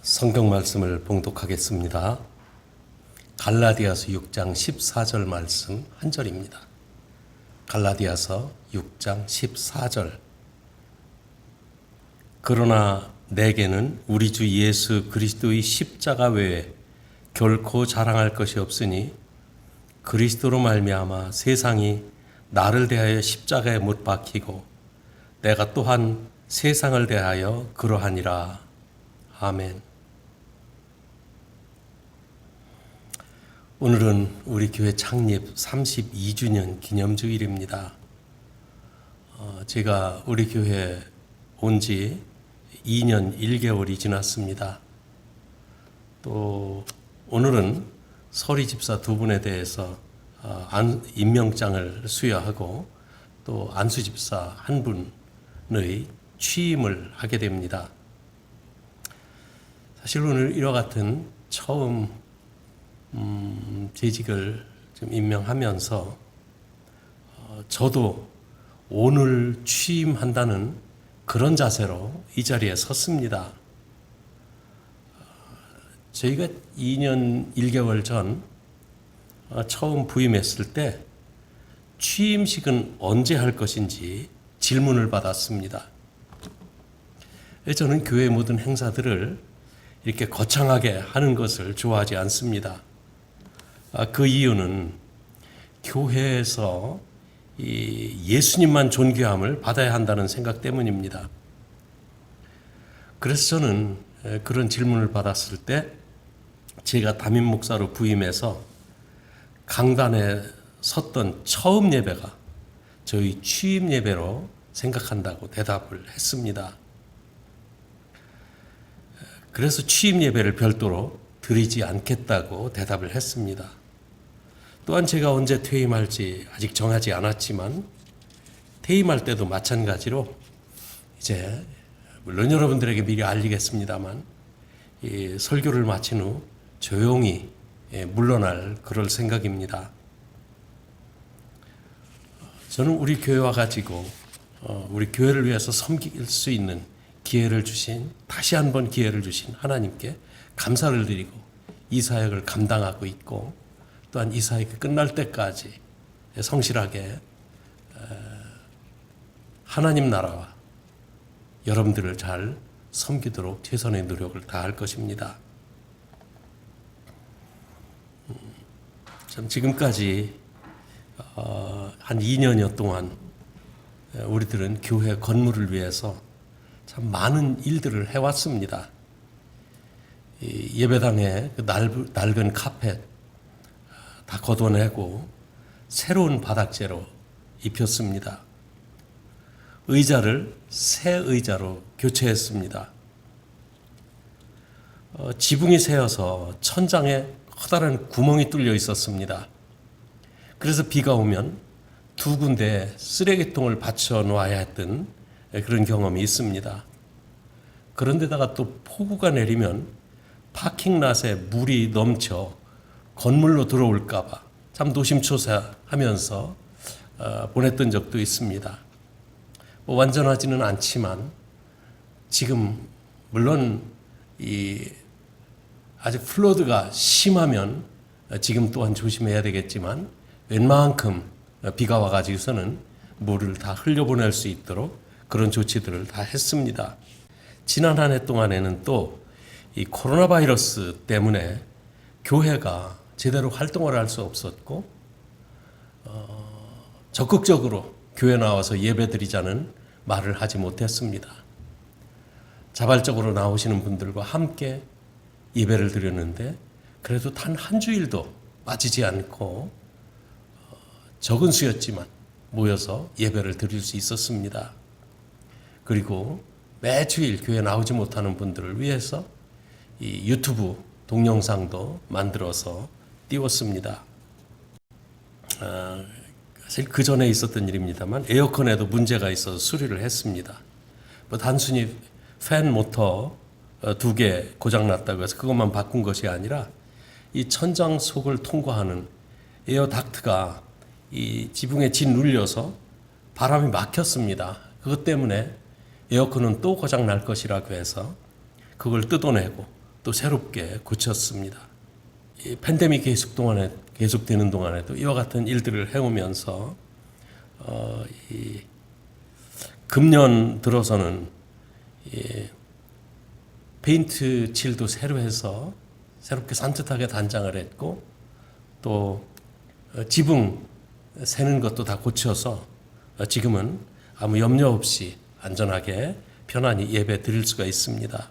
성경 말씀을 봉독하겠습니다. 갈라디아서 6장 14절 말씀 한 절입니다. 갈라디아서 6장 14절. 그러나 내게는 우리 주 예수 그리스도의 십자가 외에 결코 자랑할 것이 없으니 그리스도로 말미암아 세상이 나를 대하여 십자가에 못 박히고 내가 또한 세상을 대하여 그러하니라. 아멘. 오늘은 우리 교회 창립 32주년 기념주일입니다. 제가 우리 교회 온 지 2년 1개월이 지났습니다. 또 오늘은 서리 집사 두 분에 대해서 임명장을 수여하고 또 안수 집사 한 분의 취임을 하게 됩니다. 사실 오늘 이와 같은 처음 재직을 좀 임명하면서 저도 오늘 취임한다는 그런 자세로 이 자리에 섰습니다. 저희가 2년 1개월 전 처음 부임했을 때 취임식은 언제 할 것인지 질문을 받았습니다. 저는 교회 모든 행사들을 이렇게 거창하게 하는 것을 좋아하지 않습니다. 그 이유는 교회에서 예수님만 존귀함을 받아야 한다는 생각 때문입니다. 그래서 저는 그런 질문을 받았을 때 제가 담임 목사로 부임해서 강단에 섰던 처음 예배가 저희 취임 예배로 생각한다고 대답을 했습니다. 그래서 취임 예배를 별도로 드리지 않겠다고 대답을 했습니다. 또한 제가 언제 퇴임할지 아직 정하지 않았지만 퇴임할 때도 마찬가지로 이제 물론 여러분들에게 미리 알리겠습니다만 이 설교를 마친 후 조용히 물러날 그럴 생각입니다. 저는 우리 교회와 가지고 우리 교회를 위해서 섬길 수 있는 기회를 주신 다시 한번 기회를 주신 하나님께 감사를 드리고 이 사역을 감당하고 있고 또한 이 사역이 끝날 때까지 성실하게 하나님 나라와 여러분들을 잘 섬기도록 최선의 노력을 다할 것입니다. 참 지금까지 한 2년여 동안 우리들은 교회 건물을 위해서 참 많은 일들을 해왔습니다. 예배당에 그 낡은 카펫 다 걷어내고 새로운 바닥재로 입혔습니다. 의자를 새 의자로 교체했습니다. 지붕이 새어서 천장에 커다란 구멍이 뚫려 있었습니다. 그래서 비가 오면 두 군데에 쓰레기통을 받쳐 놓아야 했던 그런 경험이 있습니다. 그런데다가 또 폭우가 내리면 파킹랏에 물이 넘쳐 건물로 들어올까 봐 참 노심초사하면서 보냈던 적도 있습니다. 완전하지는 않지만 지금 물론 아주 플러드가 심하면 지금 또한 조심해야 되겠지만 웬만큼 비가 와가지고서는 물을 다 흘려보낼 수 있도록 그런 조치들을 다 했습니다. 지난 한 해 동안에는 또 이 코로나 바이러스 때문에 교회가 제대로 활동을 할 수 없었고 적극적으로 교회 나와서 예배드리자는 말을 하지 못했습니다. 자발적으로 나오시는 분들과 함께 예배를 드렸는데 그래도 단 한 주일도 빠지지 않고 적은 수였지만 모여서 예배를 드릴 수 있었습니다. 그리고 매주일 교회 나오지 못하는 분들을 위해서 이 유튜브 동영상도 만들어서 띄웠습니다. 사실 그 전에 있었던 일입니다만 에어컨에도 문제가 있어서 수리를 했습니다. 단순히 팬 모터 2개 고장났다고 해서 그것만 바꾼 것이 아니라 이 천장 속을 통과하는 에어 닥트가 이 지붕에 짓눌려서 바람이 막혔습니다. 그것 때문에 에어컨은 또 고장 날 것이라고 해서 그걸 뜯어내고 또 새롭게 고쳤습니다. 이 팬데믹 계속되는 동안에도 이와 같은 일들을 해오면서 이 금년 들어서는 페인트 칠도 새로 해서 새롭게 산뜻하게 단장을 했고 또 지붕 새는 것도 다 고쳐서 지금은 아무 염려 없이 안전하게 편안히 예배 드릴 수가 있습니다.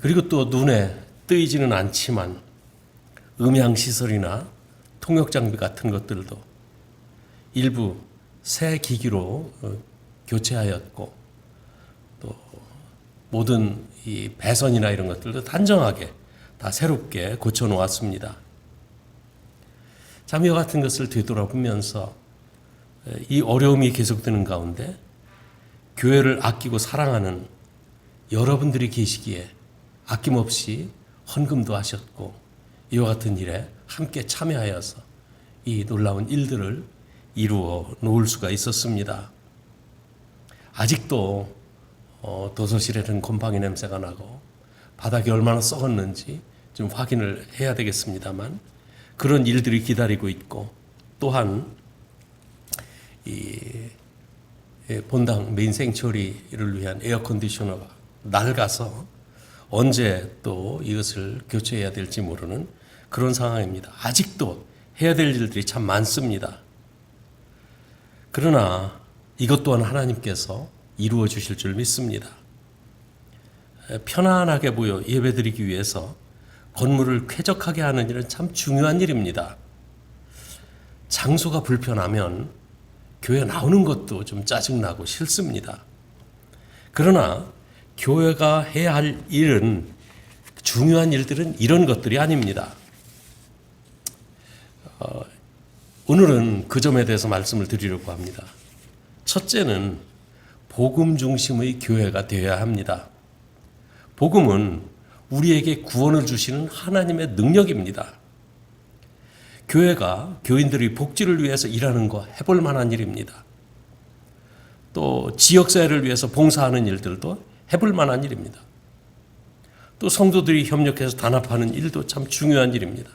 그리고 또 눈에 뜨이지는 않지만 음향시설이나 통역장비 같은 것들도 일부 새 기기로 교체하였고 또 모든 이 배선이나 이런 것들도 단정하게 다 새롭게 고쳐 놓았습니다. 참 이와 같은 것을 되돌아보면서 이 어려움이 계속되는 가운데 교회를 아끼고 사랑하는 여러분들이 계시기에 아낌없이 헌금도 하셨고 이와 같은 일에 함께 참여하여서 이 놀라운 일들을 이루어 놓을 수가 있었습니다. 아직도 도서실에는 곰팡이 냄새가 나고 바닥이 얼마나 썩었는지 좀 확인을 해야 되겠습니다만 그런 일들이 기다리고 있고 또한 이 본당 메인 생처리를 위한 에어컨디셔너가 낡아서 언제 또 이것을 교체해야 될지 모르는 그런 상황입니다. 아직도 해야 될 일들이 참 많습니다. 그러나 이것 또한 하나님께서 이루어 주실 줄 믿습니다. 편안하게 모여 예배드리기 위해서 건물을 쾌적하게 하는 일은 참 중요한 일입니다. 장소가 불편하면 교회 나오는 것도 좀 짜증나고 싫습니다. 그러나 교회가 해야 할 일은 중요한 일들은 이런 것들이 아닙니다. 오늘은 그 점에 대해서 말씀을 드리려고 합니다. 첫째는 복음 중심의 교회가 되어야 합니다. 복음은 우리에게 구원을 주시는 하나님의 능력입니다. 교회가 교인들의 복지를 위해서 일하는 거 해볼 만한 일입니다. 또 지역사회를 위해서 봉사하는 일들도 해볼 만한 일입니다. 또 성도들이 협력해서 단합하는 일도 참 중요한 일입니다.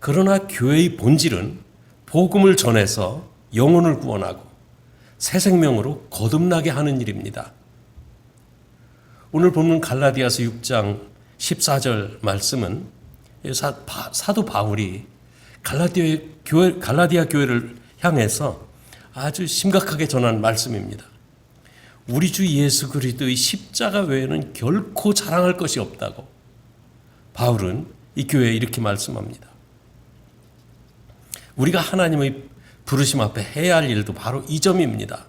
그러나 교회의 본질은 복음을 전해서 영혼을 구원하고 새 생명으로 거듭나게 하는 일입니다. 오늘 보는 갈라디아서 6장 14절 말씀은 사도 바울이 갈라디아 교회를 향해서 아주 심각하게 전한 말씀입니다. 우리 주 예수 그리스도의 십자가 외에는 결코 자랑할 것이 없다고 바울은 이 교회에 이렇게 말씀합니다. 우리가 하나님의 부르심 앞에 해야 할 일도 바로 이 점입니다.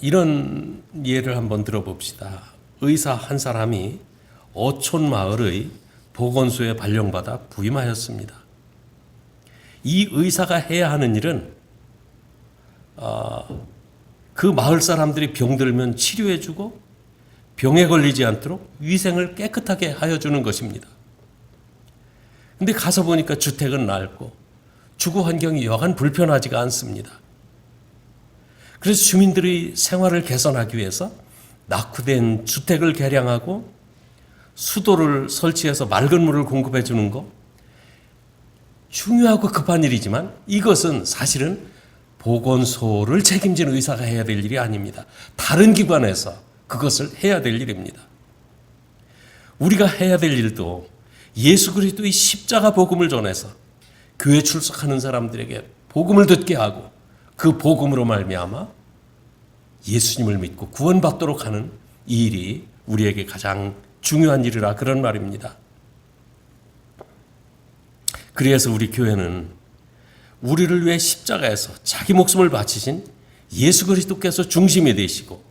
이런 예를 한번 들어봅시다. 의사 한 사람이 어촌 마을의 보건소에 발령받아 부임하였습니다. 이 의사가 해야 하는 일은 그 마을 사람들이 병들면 치료해주고 병에 걸리지 않도록 위생을 깨끗하게 하여주는 것입니다. 근데 가서 보니까 주택은 낡고 주거 환경이 여간 불편하지가 않습니다. 그래서 주민들의 생활을 개선하기 위해서 낙후된 주택을 개량하고 수도를 설치해서 맑은 물을 공급해 주는 것 중요하고 급한 일이지만 이것은 사실은 보건소를 책임지는 의사가 해야 될 일이 아닙니다. 다른 기관에서 그것을 해야 될 일입니다. 우리가 해야 될 일도 예수 그리스도의 십자가 복음을 전해서 교회 출석하는 사람들에게 복음을 듣게 하고 그 복음으로 말미암아 예수님을 믿고 구원받도록 하는 이 일이 우리에게 가장 중요한 일이라 그런 말입니다. 그래서 우리 교회는 우리를 위해 십자가에서 자기 목숨을 바치신 예수 그리스도께서 중심이 되시고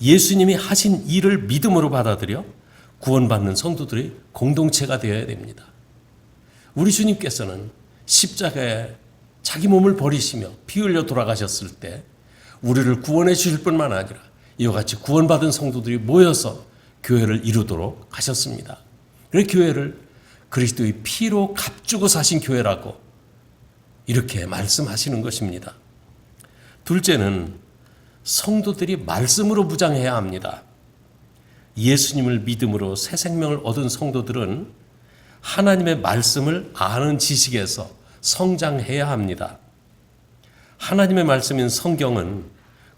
예수님이 하신 일을 믿음으로 받아들여 구원받는 성도들의 공동체가 되어야 됩니다. 우리 주님께서는 십자가에 자기 몸을 버리시며 피 흘려 돌아가셨을 때 우리를 구원해 주실 뿐만 아니라 이와 같이 구원받은 성도들이 모여서 교회를 이루도록 하셨습니다. 그래서 교회를 그리스도의 피로 값주고 사신 교회라고 이렇게 말씀하시는 것입니다. 둘째는 성도들이 말씀으로 무장해야 합니다. 예수님을 믿음으로 새 생명을 얻은 성도들은 하나님의 말씀을 아는 지식에서 성장해야 합니다. 하나님의 말씀인 성경은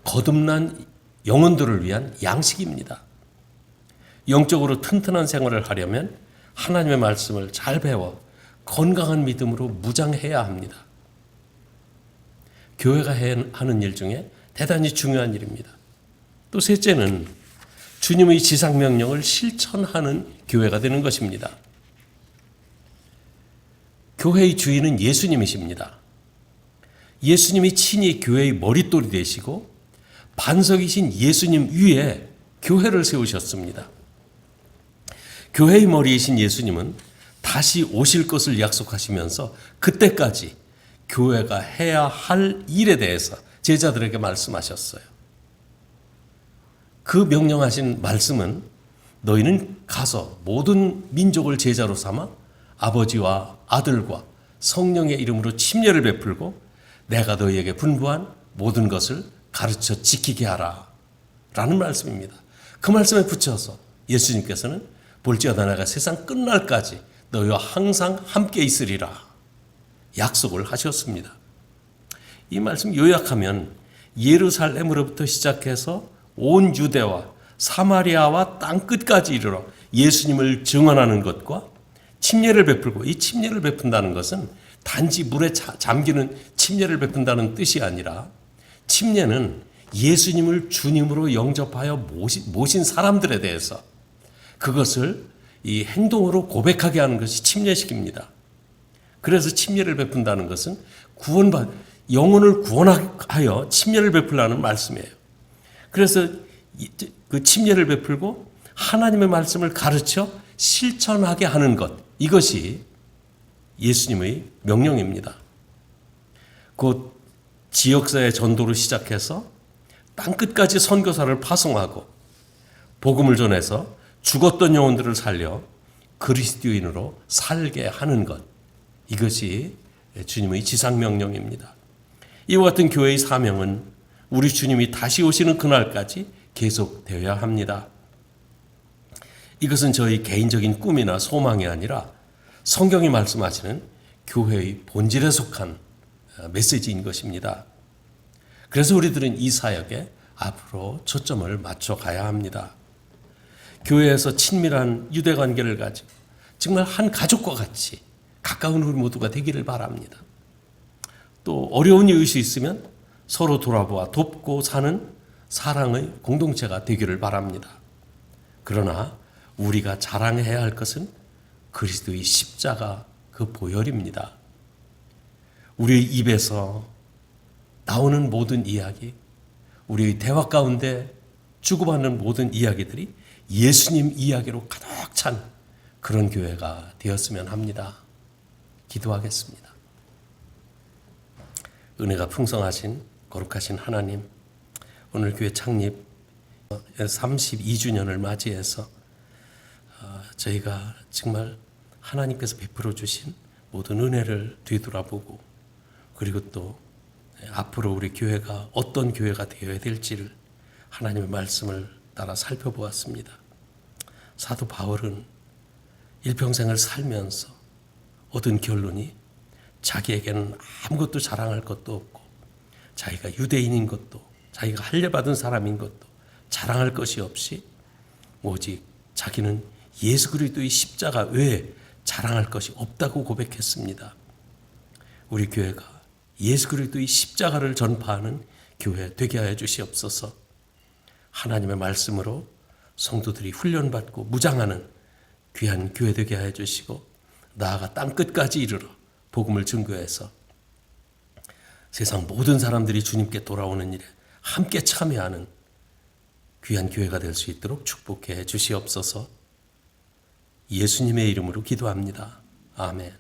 거듭난 영혼들을 위한 양식입니다. 영적으로 튼튼한 생활을 하려면 하나님의 말씀을 잘 배워 건강한 믿음으로 무장해야 합니다. 교회가 하는 일 중에 대단히 중요한 일입니다. 또 셋째는 주님의 지상명령을 실천하는 교회가 되는 것입니다. 교회의 주인은 예수님이십니다. 예수님이 친히 교회의 머릿돌이 되시고 반석이신 예수님 위에 교회를 세우셨습니다. 교회의 머리이신 예수님은 다시 오실 것을 약속하시면서 그때까지 교회가 해야 할 일에 대해서 제자들에게 말씀하셨어요. 그 명령하신 말씀은 너희는 가서 모든 민족을 제자로 삼아 아버지와 아들과 성령의 이름으로 침례를 베풀고 내가 너희에게 분부한 모든 것을 가르쳐 지키게 하라 라는 말씀입니다. 그 말씀에 붙여서 예수님께서는 볼지어다 내가 세상 끝날까지 너희와 항상 함께 있으리라 약속을 하셨습니다. 이 말씀 요약하면 예루살렘으로부터 시작해서 온 유대와 사마리아와 땅끝까지 이르러 예수님을 증언하는 것과 침례를 베풀고, 이 침례를 베푼다는 것은 단지 물에 잠기는 침례를 베푼다는 뜻이 아니라 침례는 예수님을 주님으로 영접하여 모신 사람들에 대해서 그것을 이 행동으로 고백하게 하는 것이 침례식입니다. 그래서 침례를 베푼다는 것은 영혼을 구원하여 침례를 베풀라는 말씀이에요. 그래서 그 침례를 베풀고 하나님의 말씀을 가르쳐 실천하게 하는 것, 이것이 예수님의 명령입니다. 곧 지역사회 전도를 시작해서 땅끝까지 선교사를 파송하고 복음을 전해서 죽었던 영혼들을 살려 그리스도인으로 살게 하는 것, 이것이 주님의 지상명령입니다. 이와 같은 교회의 사명은 우리 주님이 다시 오시는 그날까지 계속되어야 합니다. 이것은 저희 개인적인 꿈이나 소망이 아니라 성경이 말씀하시는 교회의 본질에 속한 메시지인 것입니다. 그래서 우리들은 이 사역에 앞으로 초점을 맞춰 가야 합니다. 교회에서 친밀한 유대관계를 가지고 정말 한 가족과 같이 가까운 우리 모두가 되기를 바랍니다. 또 어려운 이웃이 있으면 서로 돌아보아 돕고 사는 사랑의 공동체가 되기를 바랍니다. 그러나 우리가 자랑해야 할 것은 그리스도의 십자가 그 보혈입니다. 우리의 입에서 나오는 모든 이야기, 우리의 대화 가운데 주고받는 모든 이야기들이 예수님 이야기로 가득 찬 그런 교회가 되었으면 합니다. 기도하겠습니다. 은혜가 풍성하신 거룩하신 하나님, 오늘 교회 창립 32주년을 맞이해서 저희가 정말 하나님께서 베풀어 주신 모든 은혜를 뒤돌아보고, 그리고 또 앞으로 우리 교회가 어떤 교회가 되어야 될지를 하나님의 말씀을 따라 살펴보았습니다. 사도 바울은 일평생을 살면서 얻은 결론이 자기에게는 아무것도 자랑할 것도 없고, 자기가 유대인인 것도, 자기가 할례받은 사람인 것도 자랑할 것이 없이 오직 자기는 예수 그리스도의 십자가 외에 자랑할 것이 없다고 고백했습니다. 우리 교회가 예수 그리스도의 십자가를 전파하는 교회 되게 하여 주시옵소서. 하나님의 말씀으로 성도들이 훈련받고 무장하는 귀한 교회 되게 하여 주시고, 나아가 땅끝까지 이르러 복음을 증거해서 세상 모든 사람들이 주님께 돌아오는 일에 함께 참여하는 귀한 교회가 될 수 있도록 축복해 주시옵소서. 예수님의 이름으로 기도합니다. 아멘.